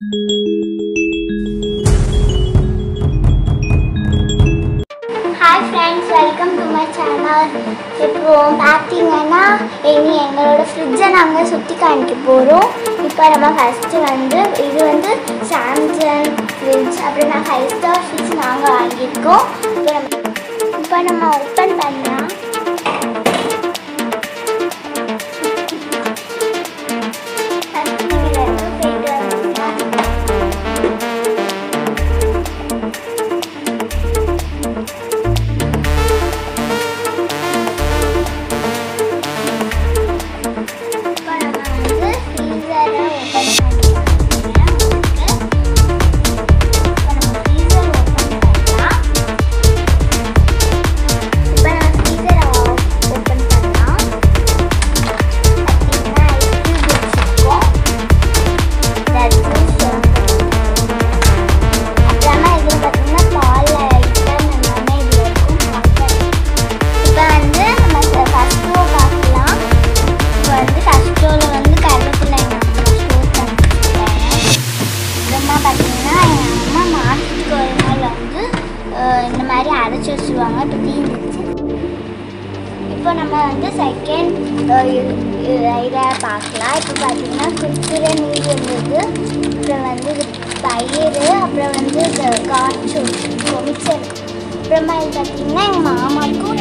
Hi friends, welcome to my channel. இப்போ பாத்தீங்கன்னா இனி எங்களோட ஃப்ரிட்ஜை நாங்க சுத்தி காமிக்க போறோம். இப்போ நம்ம ஃபர்ஸ்ட் இது சாம்சங் ஃப்ரிட்ஜ் அப்புறம் நான் 5 ஸ்டார் ஃப்ரிட்ஜ் நாங்க வாங்கியிருக்கோம். இப்போ நம்ம ஓபன் பண்ணலாம். இந்த மாதிரி அரைச்சி வச்சுருவாங்க. இப்போ தீர்ந்துச்சு. இப்போ நம்ம செகண்ட் இதை பார்க்கலாம். இப்போ பார்த்தீங்கன்னா குறுக்குற நீர் இருந்தது, அப்புறம் இது பயிர், அப்புறம் காய்ச்சி மிக்சர். அப்புறமா இது பார்த்தீங்கன்னா எங்கள் மாமாவுக்கும்